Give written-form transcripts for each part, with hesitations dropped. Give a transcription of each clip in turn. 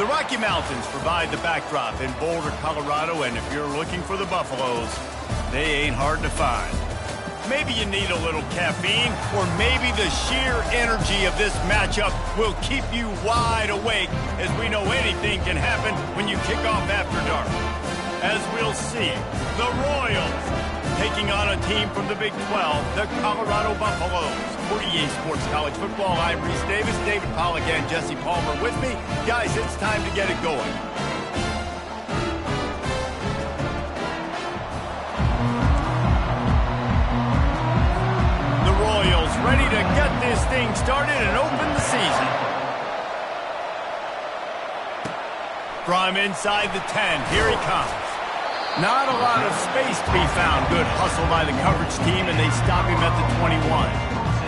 The Rocky Mountains provide the backdrop in Boulder, Colorado, and if you're looking for the Buffaloes, they ain't hard to find. Maybe you need a little caffeine, or maybe the sheer energy of this matchup will keep you wide awake, as we know anything can happen when you kick off after dark. As we'll see, the Royals taking on a team from the Big 12, the Colorado Buffaloes. For EA Sports College Football, I'm Reese Davis, David Pollack, and Jesse Palmer with me. Guys, it's time to get it going. The Royals ready to get this thing started and open the season. From inside the 10, here he comes. Not a lot of space to be found. Good hustle by the coverage team, and they stop him at the 21.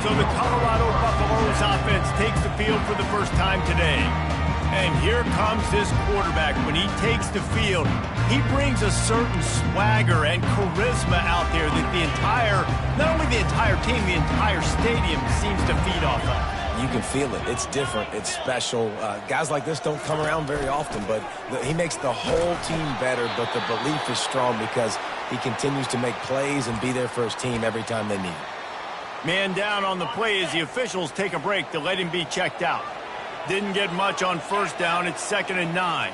So the Colorado Buffaloes offense takes the field for the first time today. And here comes this quarterback. When he takes the field, he brings a certain swagger and charisma out there that not only the entire team, the entire stadium seems to feed off of. You can feel it. It's different. It's special. Guys like this don't come around very often, but he makes the whole team better, but the belief is strong because he continues to make plays and be there for his team every time they need him. Man down on the play as the officials take a break to let him be checked out. Didn't get much on first down. It's 2nd and 9.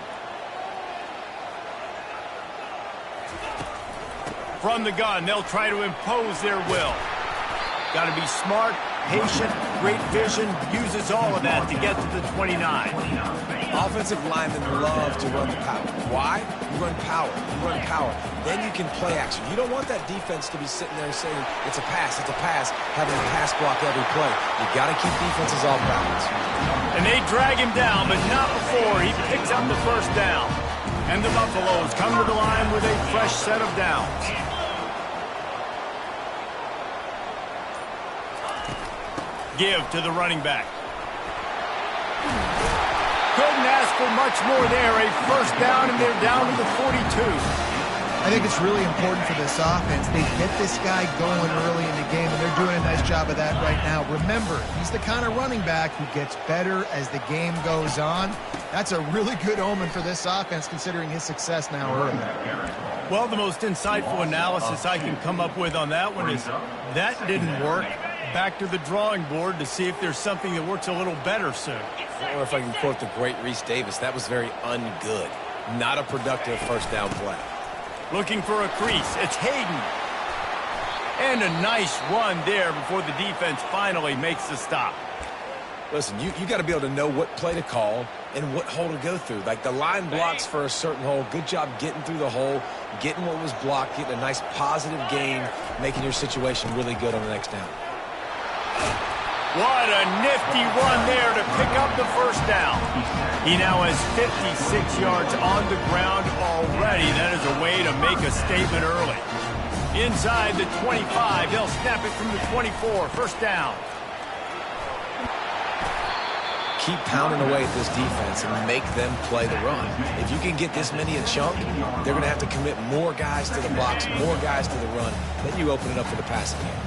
From the gun, they'll try to impose their will. Got to be smart, patient, great vision, uses all of that to get to the 29. Offensive linemen love to run the power. Why? You run power. You run power. Then you can play action. You don't want that defense to be sitting there saying, it's a pass, having a pass block every play. You got to keep defenses off balance. And they drag him down, but not before he picks up the first down. And the Buffaloes come to the line with a fresh set of downs. Give to the running back. Couldn't ask for much more there. A first down, and they're down to the 42. I think it's really important for this offense. They get this guy going early in the game, and they're doing a nice job of that right now. Remember, he's the kind of running back who gets better as the game goes on. That's a really good omen for this offense, considering his success now early. Well, the most insightful analysis I can come up with on that one is that didn't work. Back to the drawing board to see if there's something that works a little better soon. Or if I can quote the great Reese Davis, that was very ungood. Not a productive first down play. Looking for a crease. It's Hayden. And a nice run there before the defense finally makes the stop. Listen, you got to be able to know what play to call and what hole to go through. Like the line blocks for a certain hole. Good job getting through the hole, getting what was blocked, getting a nice positive gain, making your situation really good on the next down. What a nifty run there to pick up the first down. He now has 56 yards on the ground already. That is a way to make a statement early. Inside the 25, they'll snap it from the 24. First down. Keep pounding away at this defense and make them play the run. If you can get this many a chunk, they're going to have to commit more guys to the box, more guys to the run. Then you open it up for the passing game.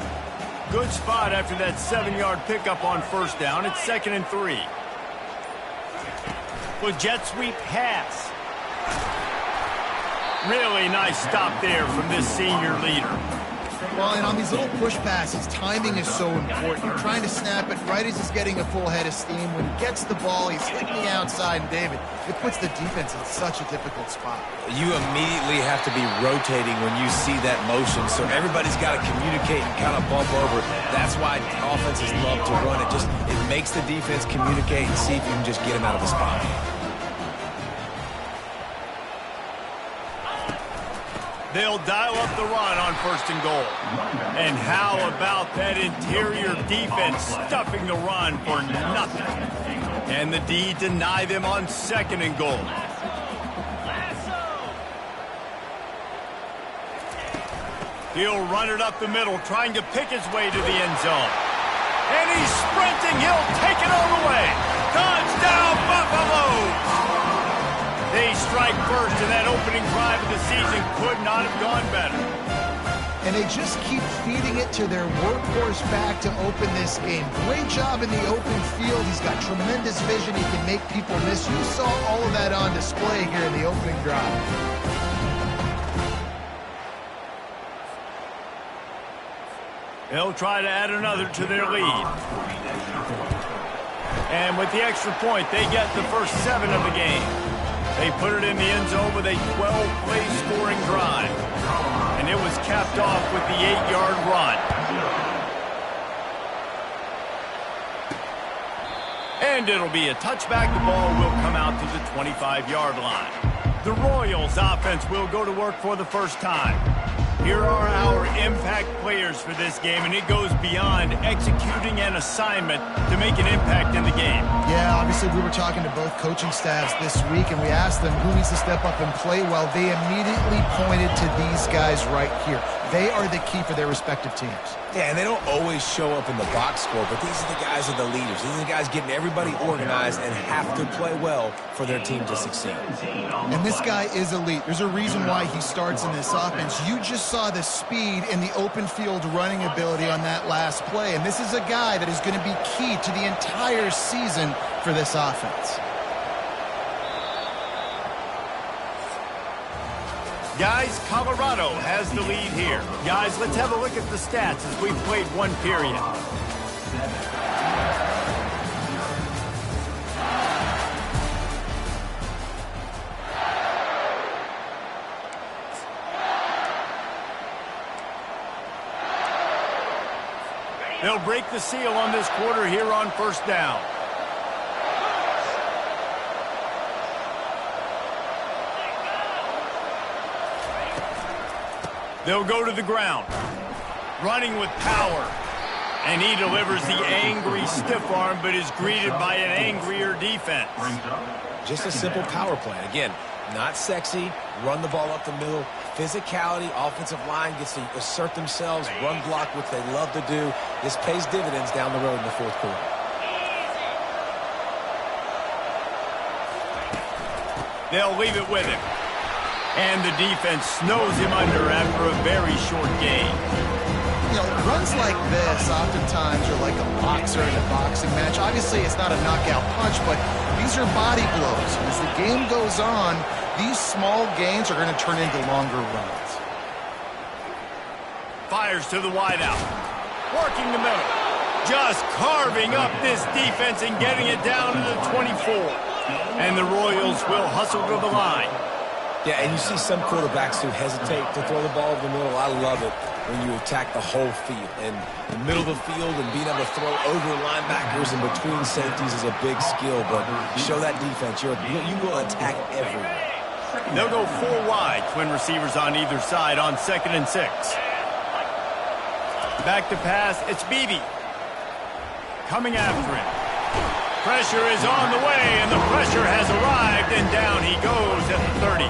Good spot after that 7-yard pickup on first down. It's 2nd and 3. With jet sweep pass. Really nice stop there from this senior leader. Well, and on these little push passes, timing is so important. You're trying to snap it right as he's getting a full head of steam. When he gets the ball, he's hitting the outside, and David, it puts the defense in such a difficult spot. You immediately have to be rotating when you see that motion, so everybody's got to communicate and kind of bump over. That's why offenses love to run it. It makes the defense communicate and see if you can just get him out of the spot. They'll dial up the run on 1st and goal. And how about that interior defense stuffing the run for nothing? And the D deny them on 2nd and goal. He'll run it up the middle, trying to pick his way to the end zone. And he's sprinting. He'll take it all the way. Touchdown, Buffaloes! They strike first, and that opening drive of the season could not have gone better. and they just keep feeding it to their workhorse back to open this game. Great job in the open field. He's got tremendous vision. He can make people miss. You saw all of that on display here in the opening drive. They'll try to add another to their lead. And with the extra point, they get the first 7 of the game. They put it in the end zone with a 12-play scoring drive. And it was capped off with the 8-yard run. And it'll be a touchback. The ball will come out to the 25-yard line. The Royals offense will go to work for the first time. Here are our impact players for this game, and it goes beyond executing an assignment to make an impact in the game. Yeah, obviously we were talking to both coaching staffs this week, and we asked them who needs to step up and play well. They immediately pointed to these guys right here. They are the key for their respective teams. Yeah, and they don't always show up in the box score, but these are the guys that are the leaders. These are the guys getting everybody organized and have to play well for their team to succeed. And this guy is elite. There's a reason why he starts in this offense. You just saw the speed and the open field running ability on that last play, and this is a guy that is going to be key to the entire season for this offense. Guys, Colorado has the lead here. Guys, let's have a look at the stats as we've played one period. They'll break the seal on this quarter here on first down. They'll go to the ground, running with power, and he delivers the angry stiff arm, but is greeted by an angrier defense. Just a simple power play. Again, not sexy, run the ball up the middle, physicality, offensive line gets to assert themselves, run block, which they love to do. This pays dividends down the road in the fourth quarter. They'll leave it with him. And the defense snows him under after a very short game. You know, runs like this oftentimes are like a boxer in a boxing match. Obviously, it's not a knockout punch, but these are body blows. And as the game goes on, these small gains are going to turn into longer runs. Fires to the wideout. Working the middle. Just carving up this defense and getting it down to the 24. And the Royals will hustle to the line. Yeah, and you see some quarterbacks who hesitate to throw the ball over the middle. I love it when you attack the whole field. And the middle of the field and being able to throw over linebackers and between safeties is a big skill. But show that defense. You will attack everywhere. They'll go 4 wide. Twin receivers on either side on 2nd and 6. Back to pass. It's Beebe. Coming after him. Pressure is on the way, and the pressure has arrived, and down he goes at the 30.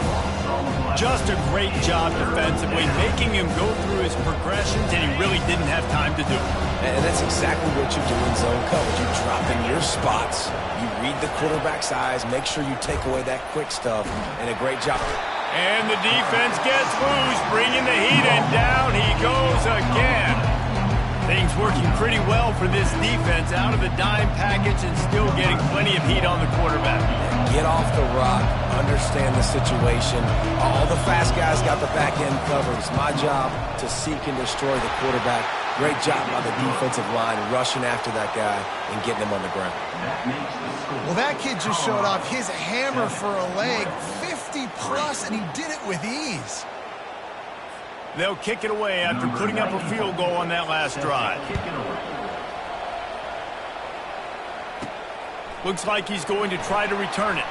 Just a great job defensively, making him go through his progressions, and he really didn't have time to do it. And that's exactly what you do in zone coverage. You drop in your spots, you read the quarterback's eyes, make sure you take away that quick stuff, and a great job. And the defense gets loose, bringing the heat, and down he goes again. Things working pretty well for this defense, out of the dime package and still getting plenty of heat on the quarterback. Get off the rock, understand the situation. All the fast guys got the back end covered. It's my job to seek and destroy the quarterback. Great job by the defensive line rushing after that guy and getting him on the ground. Well, that kid just showed off his hammer for a leg, 50 plus, and he did it with ease. They'll kick it away after putting up a field goal on that last drive. Looks like he's going to try to return it.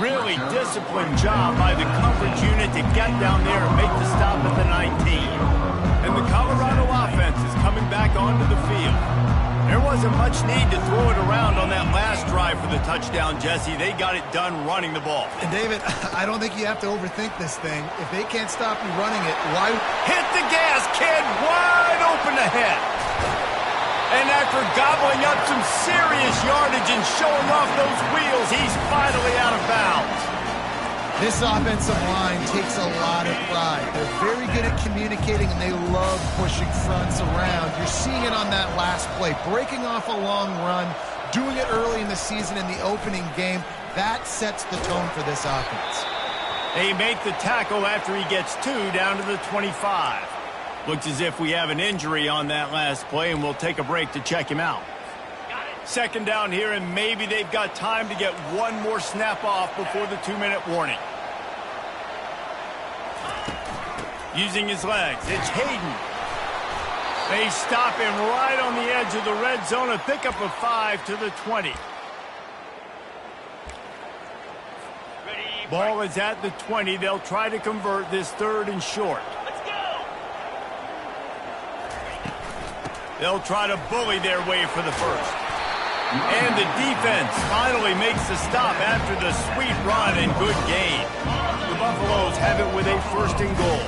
Really disciplined job by the coverage unit to get down there and make the stop at the 19. And the Colorado offense is coming back onto the field. There wasn't much need to throw it around on that last drive for the touchdown, Jesse. They got it done running the ball. And David, I don't think you have to overthink this thing. If they can't stop you running it, why? Hit the gas, kid! Wide open ahead. And after gobbling up some serious yardage and showing off those wheels, he's finally out of bounds. This offensive line takes a lot of pride. They're very good at communicating, and they love pushing fronts around. You're seeing it on that last play, breaking off a long run, doing it early in the season in the opening game. That sets the tone for this offense. They make the tackle after he gets 2 down to the 25. Looks as if we have an injury on that last play, and we'll take a break to check him out. Second down here, and maybe they've got time to get one more snap off before the 2-minute warning. Using his legs, it's Hayden. They stop him right on the edge of the red zone, a pickup of 5 to the 20. Ball is at the 20. They'll try to convert this 3rd and short. They'll try to bully their way for the first. And the defense finally makes the stop after the sweet run and good gain. The Buffaloes have it with a 1st and goal.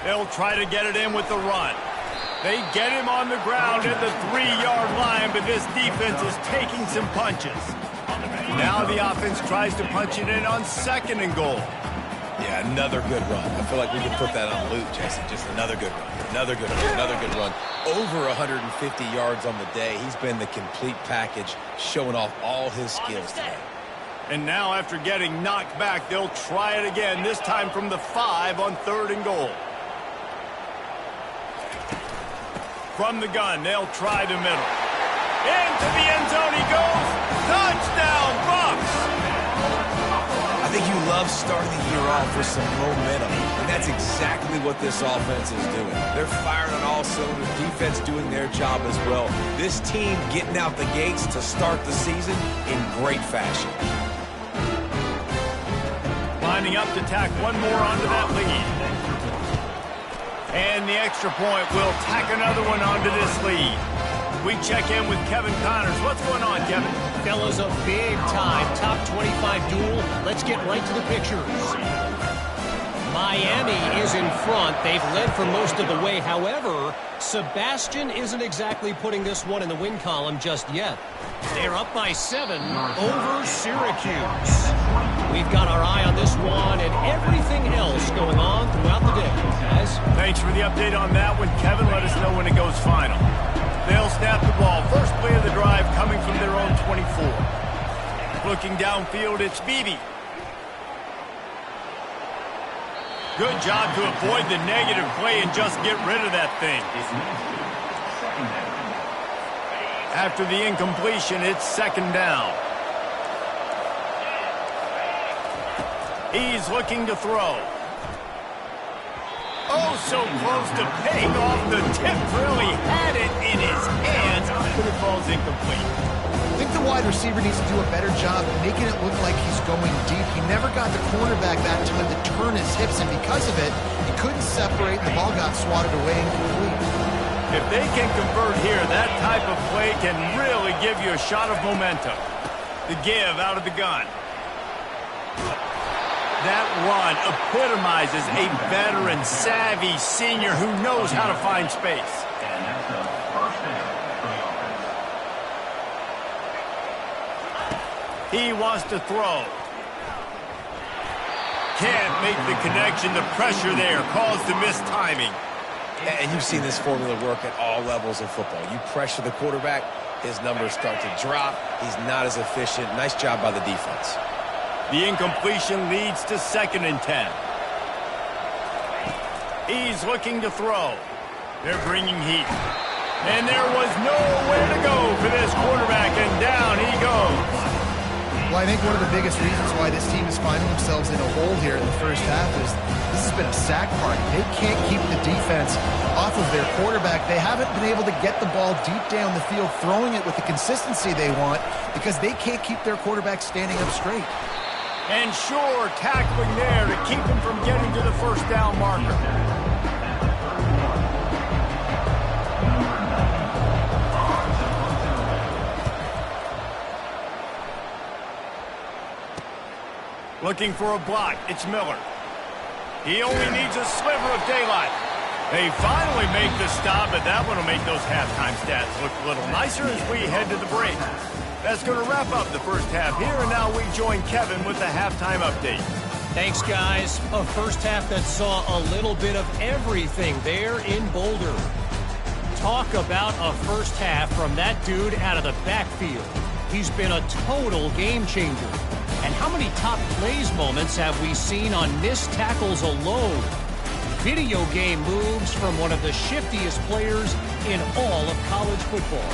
They'll try to get it in with the run. They get him on the ground at the 3-yard line, but this defense is taking some punches. Now the offense tries to punch it in on 2nd and goal. Yeah, another good run. I feel like we can put that on loop, Jason. Just another good run. Another good run. Another good run. Over 150 yards on the day. He's been the complete package, showing off all his skills today. And now after getting knocked back, they'll try it again, this time from the 5 on 3rd and goal. From the gun, they'll try the middle. Into the end zone he goes. Touchdown, Bucs! I think you love starting the year off with some momentum, and that's exactly what this offense is doing. They're firing on all cylinders, defense doing their job as well. This team getting out the gates to start the season in great fashion. Lining up to tack one more onto that lead. And the extra point will tack another one onto this lead. We check in with Kevin Connors. What's going on, Kevin? Fellas, a big-time top 25 duel. Let's get right to the pictures. Miami is in front. They've led for most of the way. However, Sebastian isn't exactly putting this one in the win column just yet. They're up by 7 over Syracuse. We've got our eye on this one and everything else going on throughout the day, guys. Thanks for the update on that one, Kevin. Let us know when it goes final. They'll snap the ball. First play of the drive coming from their own 24. Looking downfield, it's Beebe. Good job to avoid the negative play and just get rid of that thing. After the incompletion, it's 2nd down. He's looking to throw. Oh, so close to paying off the tip. Really had it in his hands, but it falls incomplete. I think the wide receiver needs to do a better job making it look like he's going deep. He never got the cornerback that time to turn his hips, and because of it, he couldn't separate, and the ball got swatted away incomplete. If they can convert here, that type of play can really give you a shot of momentum. The give out of the gun. That run epitomizes a veteran, savvy senior who knows how to find space. He wants to throw. Can't make the connection. The pressure there caused the missed timing. And you've seen this formula work at all levels of football. You pressure the quarterback, his numbers start to drop. He's not as efficient. Nice job by the defense. The incompletion leads to 2nd and 10. He's looking to throw. They're bringing heat. And there was nowhere to go for this quarterback, and down he goes. Well, I think one of the biggest reasons why this team is finding themselves in a hole here in the first half is this has been a sack party. They can't keep the defense off of their quarterback. They haven't been able to get the ball deep down the field, throwing it with the consistency they want because they can't keep their quarterback standing up straight. And sure, tackling there to keep him from getting to the 1st down marker. Looking for a block. It's Miller. He only needs a sliver of daylight. They finally make the stop, but that one will make those halftime stats look a little nicer as we head to the break. That's going to wrap up the first half here, and now we join Kevin with the halftime update. Thanks, guys. A first half that saw a little bit of everything there in Boulder. Talk about a first half from that dude out of the backfield. He's been a total game changer. And how many top plays moments have we seen on missed tackles alone? Video game moves from one of the shiftiest players in all of college football.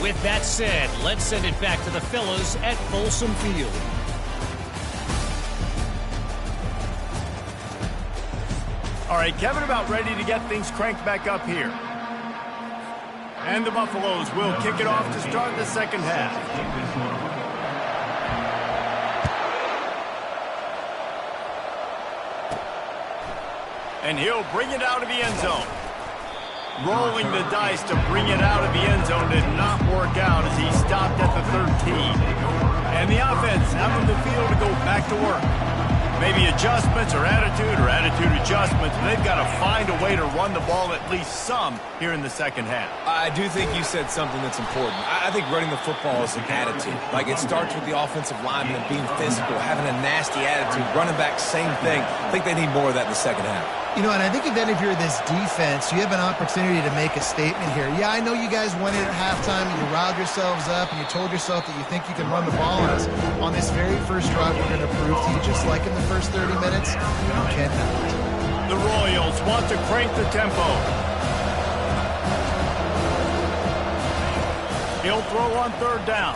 With that said, let's send it back to the fellas at Folsom Field. All right, Kevin, about ready to get things cranked back up here. And the Buffaloes will kick it off to start the second half. And he'll bring it out of the end zone. Rolling the dice to bring it out of the end zone did not work out as he stopped at the 13. And the offense having the field to go back to work. Maybe adjustments or attitude adjustments. They've got to find a way to run the ball at least some here in the second half. I do think you said something that's important. I think running the football is an attitude. Like, it starts with the offensive lineman and being physical, having a nasty attitude. Running back, same thing. I think they need more of that in the second half. You know, and I think then if you're this defense, you have an opportunity to make a statement here. Yeah, I know you guys won it at halftime, and you riled yourselves up, and you told yourself that you think you can run the ball on us. On this very first drive, we're going to prove to you, just like in the first 30 minutes, you cannot. The Royals want to crank the tempo. He'll throw on third down.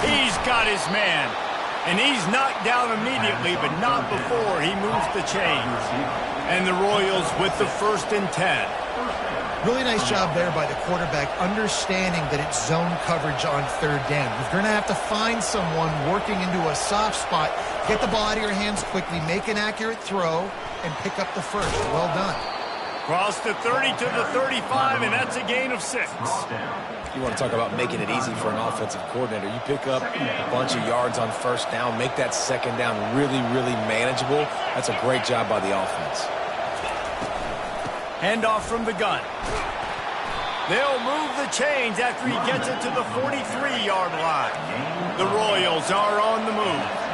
He's got his man. And he's knocked down immediately, but not before he moves the chains. And the Royals with the 1st and 10. Really nice job there by the quarterback, understanding that it's zone coverage on third down. You're going to have to find someone working into a soft spot, get the ball out of your hands quickly, make an accurate throw, and pick up the first. Well done. Cross the 30 to the 35, and that's a gain of 6. You want to talk about making it easy for an offensive coordinator. You pick up a bunch of yards on first down, make that second down really, really manageable. That's a great job by the offense. Handoff from the gun. They'll move the chains after he gets it to the 43-yard line. The Royals are on the move.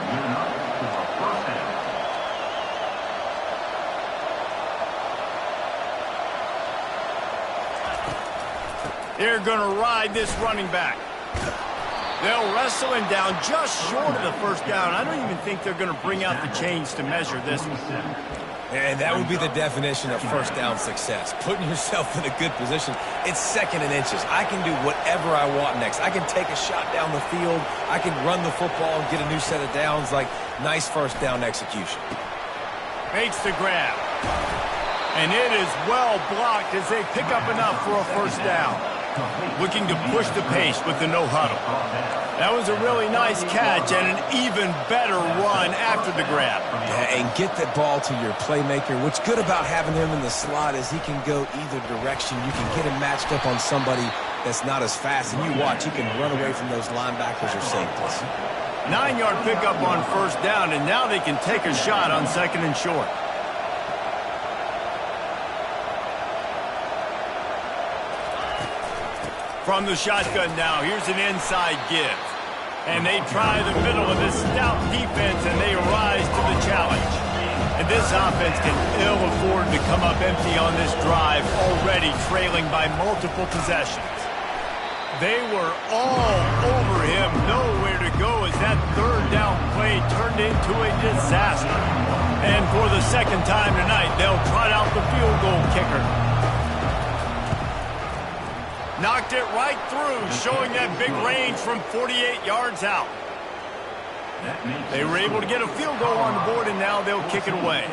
They're going to ride this running back. They'll wrestle him down just short of the first down. I don't even think they're going to bring out the chains to measure this one. And that would be the definition of first down success, putting yourself in a good position. It's 2nd and inches. I can do whatever I want next. I can take a shot down the field. I can run the football and get a new set of downs. Like, nice first down execution. Makes the grab. And it is well blocked as they pick up enough for a first down. Looking to push the pace with the no-huddle. That was a really nice catch and an even better run after the grab. Yeah, and get the ball to your playmaker. What's good about having him in the slot is he can go either direction. You can get him matched up on somebody that's not as fast. And you watch, he can run away from those linebackers or safeties. 9-yard pickup on first down, and now they can take a shot on 2nd and short. From the shotgun now, here's an inside give. And they try the middle of this stout defense, and they rise to the challenge. And this offense can ill afford to come up empty on this drive, already trailing by multiple possessions. They were all over him, nowhere to go as that third down play turned into a disaster. And for the second time tonight, they'll trot out the field goal kicker. Knocked it right through, showing that big range from 48 yards out. They were able to get a field goal on the board, and now they'll kick it away.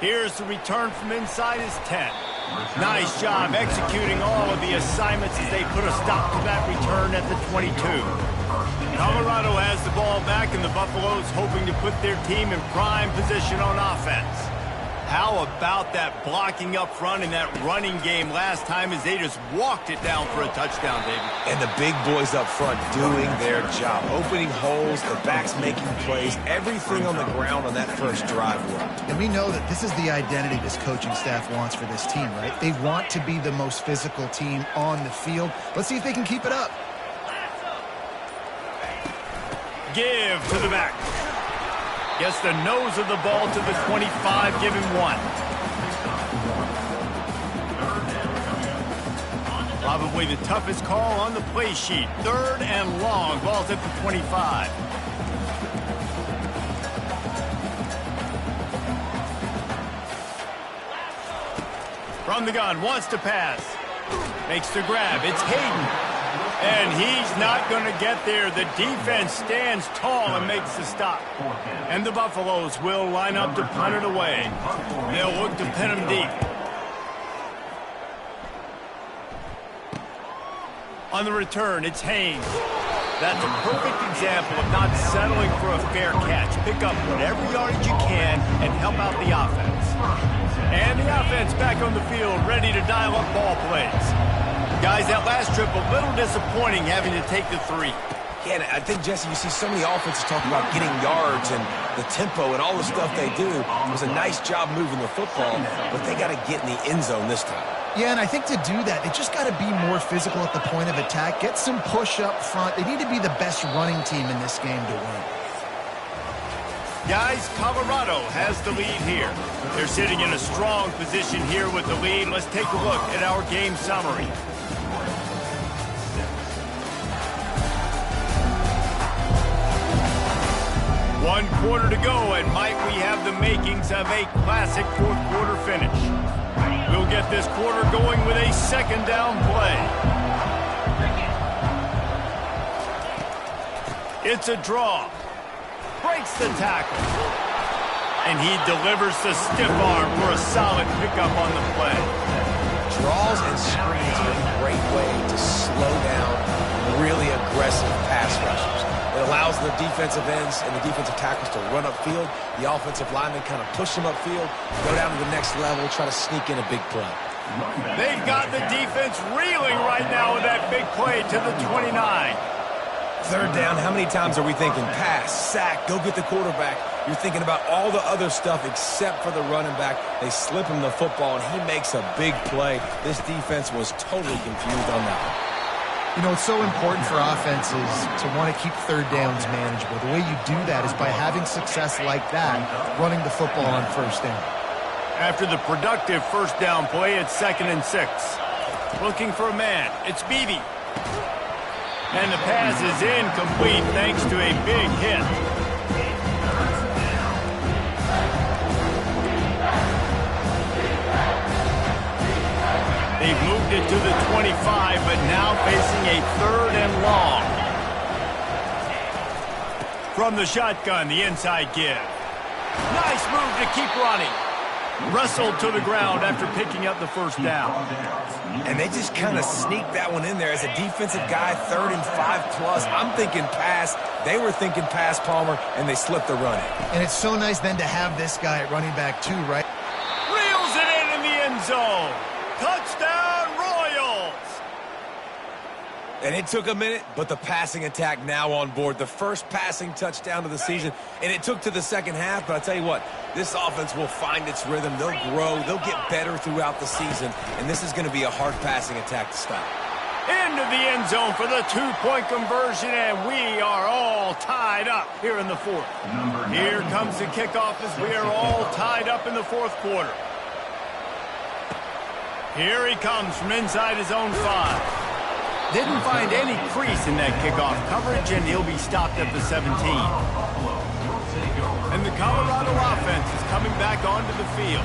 Here's the return from inside his 10. Nice job executing all of the assignments as they put a stop to that return at the 22. Colorado has the ball back, and the Buffaloes hoping to put their team in prime position on offense. How about that blocking up front and that running game last time as they just walked it down for a touchdown, David? And the big boys up front doing their job. Opening holes, the backs making plays, everything on the ground on that first drive worked. And we know that this is the identity this coaching staff wants for this team, right? They want to be the most physical team on the field. Let's see if they can keep it up. Give to the back. Gets the nose of the ball to the 25, give him 1. Probably the toughest call on the play sheet. 3rd and long. Ball's at the 25. From the gun, wants to pass. Makes the grab. It's Hayden. And he's not going to get there. The defense stands tall and makes the stop. And the Buffaloes will line up to punt it away. They'll look to pin him deep. On the return, it's Haynes. That's a perfect example of not settling for a fair catch. Pick up whatever yardage you can and help out the offense. And the offense back on the field, ready to dial up ball plays. Guys, that last trip, a little disappointing having to take the 3. Yeah, and I think, Jesse, you see so many offenses talk about getting yards and the tempo and all the stuff they do. It was a nice job moving the football, but they got to get in the end zone this time. Yeah, and I think to do that, they just got to be more physical at the point of attack. Get some push up front. They need to be the best running team in this game to win. Guys, Colorado has the lead here. They're sitting in a strong position here with the lead. Let's take a look at our game summary. One quarter to go, and might we have the makings of a classic fourth quarter finish. We'll get this quarter going with a second down play. It's a draw. Breaks the tackle. And he delivers the stiff arm for a solid pickup on the play. Draws and screens are a great way to slow down really aggressive pass rushers. It allows the defensive ends and the defensive tackles to run upfield. The offensive linemen kind of push them upfield, go down to the next level, try to sneak in a big play. They've got the defense reeling right now with that big play to the 29. 3rd down, how many times are we thinking pass, sack, go get the quarterback? You're thinking about all the other stuff except for the running back. They slip him the football, and he makes a big play. This defense was totally confused on that one. You know, it's so important for offenses to want to keep 3rd downs manageable. The way you do that is by having success like that, running the football on 1st down. After the productive 1st down play, it's 2nd and 6. Looking for a man. It's Beebe. And the pass is incomplete thanks to a big hit. They've moved it to the 25, but now facing a 3rd and long. From the shotgun, the inside give. Nice move to keep running. Wrestled to the ground after picking up the 1st down. And they just kind of sneaked that one in there as a defensive guy, 3rd and 5+. I'm thinking pass. They were thinking pass, Palmer, and they slipped the run in. And it's so nice then to have this guy at running back too, right? Reels it in the end zone. Touchdown, Royals! And it took a minute, but the passing attack now on board. The first passing touchdown of the season, and it took to the second half, but I tell you what, this offense will find its rhythm. They'll grow. They'll get better throughout the season, and this is going to be a hard passing attack to stop. Into the end zone for the 2-point conversion, and we are all tied up here in the 4th. Here comes the kickoff as we are all tied up in the 4th quarter. Here he comes from inside his own 5. Didn't find any crease in that kickoff coverage, and he'll be stopped at the 17. And the Colorado offense is coming back onto the field.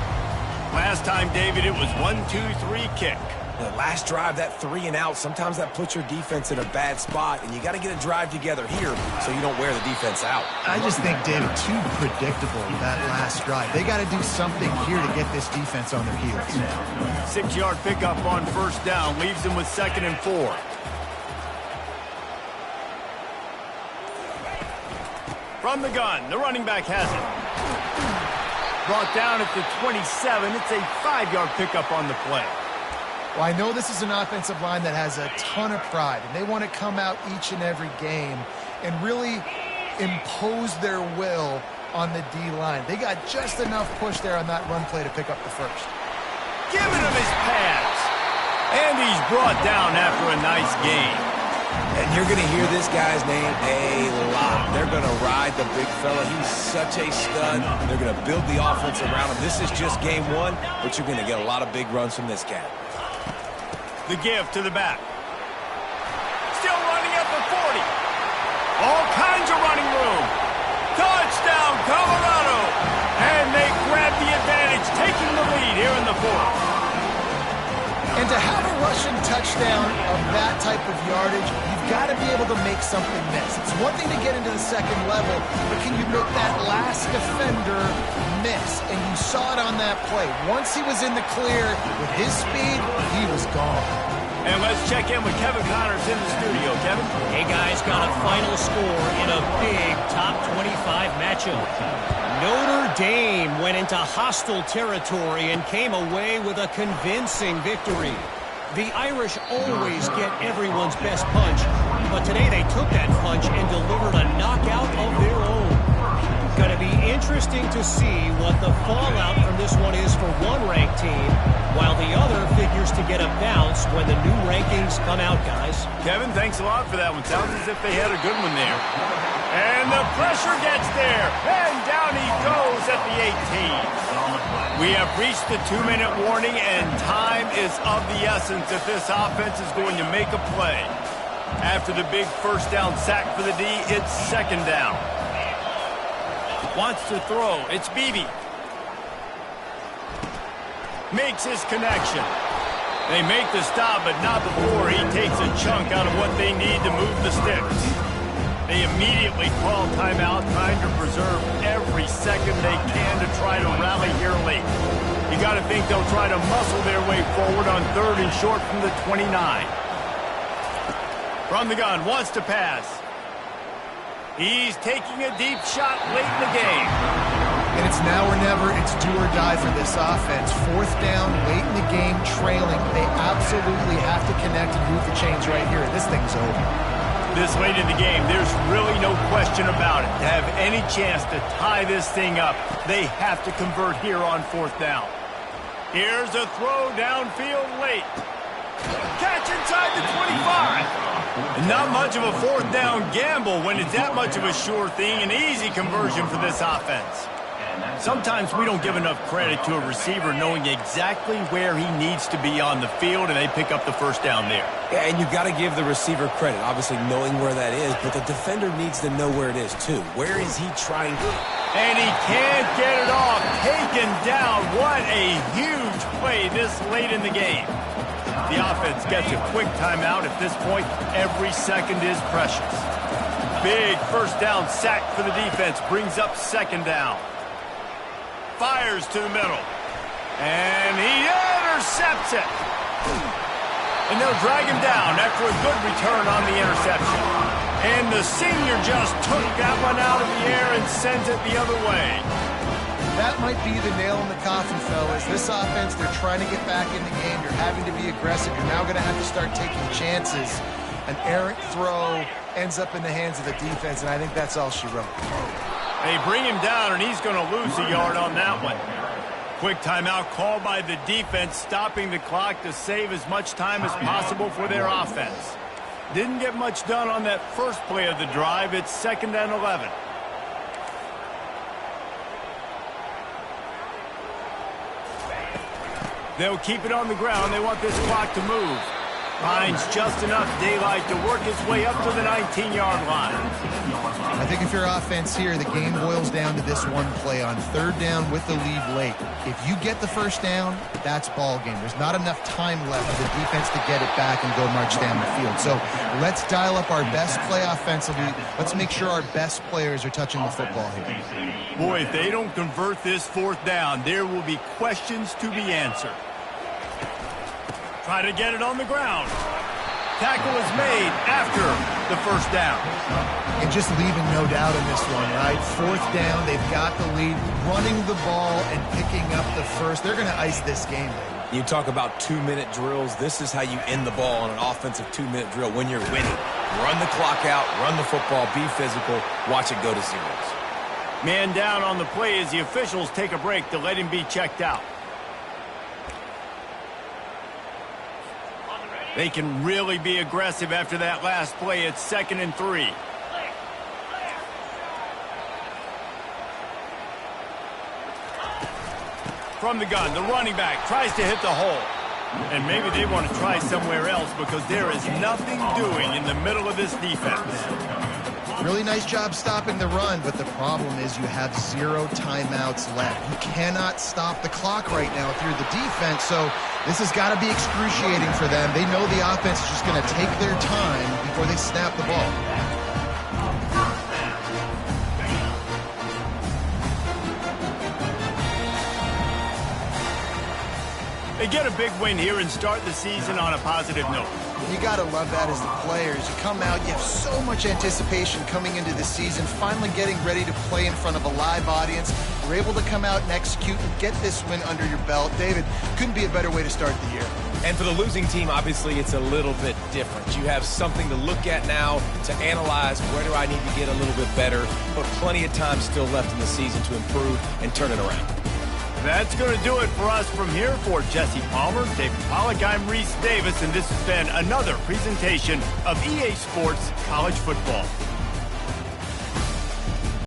Last time, David, it was 1-2-3 kick. The last drive, that 3 and out, sometimes that puts your defense in a bad spot, and you got to get a drive together here so you don't wear the defense out. I just think, David, too predictable that last drive. They got to do something here to get this defense on their heels. 6-yard pickup on 1st down leaves them with 2nd and 4. From the gun, the running back has it. Brought down at the 27. It's a 5-yard pickup on the play. Well, I know this is an offensive line that has a ton of pride, and they want to come out each and every game and really impose their will on the D-line. They got just enough push there on that run play to pick up the first. Giving him his pass. And he's brought down after a nice gain. And you're going to hear this guy's name a lot. They're going to ride the big fella. He's such a stud. They're going to build the offense around him. This is just game one, but you're going to get a lot of big runs from this cat. The give to the back. Still running at the 40. All kinds of running room. Touchdown, Colorado. And they grab the advantage, taking the lead here in the fourth. And to have a rushing touchdown of that type of yardage, you've got to be able to make something miss. It's one thing to get into the second level, but can you make that last defender miss? And you saw it on that play. Once he was in the clear with his speed, he was gone. And let's check in with Kevin Connors in the studio. Kevin? Hey, guys, got a final score in a big top 25 matchup. Notre Dame went into hostile territory and came away with a convincing victory. The Irish always get everyone's best punch, but today they took that punch and delivered a knockout of their own. Going to be interesting to see what the fallout from this one is for one ranked team, while the other figures to get a bounce when the new rankings come out, guys. Kevin, thanks a lot for that one. Sounds as if they had a good one there. And the pressure gets there, and down he goes at the 18. We have reached the 2-minute warning, and time is of the essence if this offense is going to make a play. After the big first down sack for the D, it's second down. Wants to throw. It's Beebe. Makes his connection. They make the stop, but not before he takes a chunk out of what they need to move the sticks. They immediately call timeout, trying to preserve every second they can to try to rally here late. You got to think they'll try to muscle their way forward on 3rd and short from the 29. From the gun, wants to pass. He's taking a deep shot late in the game. And it's now or never. It's do or die for this offense. 4th down, late in the game, trailing. They absolutely have to connect and move the chains right here. This thing's over. This late in the game, there's really no question about it. To have any chance to tie this thing up, they have to convert here on 4th down. Here's a throw downfield late. Catch inside the 25. And not much of a 4th down gamble when it's that much of a sure thing, an easy conversion for this offense. Sometimes we don't give enough credit to a receiver knowing exactly where he needs to be on the field, and they pick up the first down there. Yeah, and you've got to give the receiver credit, obviously knowing where that is, but the defender needs to know where it is, too. Where is he trying to... And he can't get it off. Taken down. What a huge play this late in the game. The offense gets a quick timeout. At this point, every second is precious. Big first down sack for the defense. Brings up second down. Fires to the middle. And he intercepts it. And they'll drag him down after a good return on the interception. And the senior just took that one out of the air and sends it the other way. That might be the nail in the coffin, fellas. This offense, they're trying to get back in the game. You're having to be aggressive. You're now going to have to start taking chances. An errant throw ends up in the hands of the defense, and I think that's all she wrote. They bring him down, and he's going to lose a yard on that one. Quick timeout called by the defense, stopping the clock to save as much time as possible for their offense. Didn't get much done on that first play of the drive. It's 2nd and 11. They'll keep it on the ground. They want this clock to move. Finds just enough daylight to work his way up to the 19-yard line. I think if you're offense here, the game boils down to this one play on 3rd down with the lead late. If you get the first down, that's ball game. There's not enough time left for the defense to get it back and go march down the field. So let's dial up our best play offensively. Let's make sure our best players are touching the football here. Boy, if they don't convert this 4th down, there will be questions to be answered. Try to get it on the ground. Tackle is made after the first down. And just leaving no doubt in this one, right? Fourth down, they've got the lead, running the ball and picking up the first. They're going to ice this game. You talk about 2-minute drills. This is how you end the ball on an offensive 2-minute drill when you're winning. Run the clock out, run the football, be physical, watch it go to zeros. Man down on the play as the officials take a break to let him be checked out. They can really be aggressive after that last play. It's 2nd and 3. From the gun, the running back tries to hit the hole. And maybe they want to try somewhere else because there is nothing doing in the middle of this defense. Really nice job stopping the run, but the problem is you have 0 timeouts left. You cannot stop the clock right now if you're the defense, so this has got to be excruciating for them. They know the offense is just going to take their time before they snap the ball. They get a big win here and start the season on a positive note. You got to love that as the players. You come out, you have so much anticipation coming into the season, finally getting ready to play in front of a live audience. You're able to come out and execute and get this win under your belt. David, couldn't be a better way to start the year. And for the losing team, obviously, it's a little bit different. You have something to look at now to analyze where do I need to get a little bit better, but plenty of time still left in the season to improve and turn it around. That's going to do it for us from here. For Jesse Palmer, David Pollack, I'm Reese Davis, and this has been another presentation of EA Sports College Football.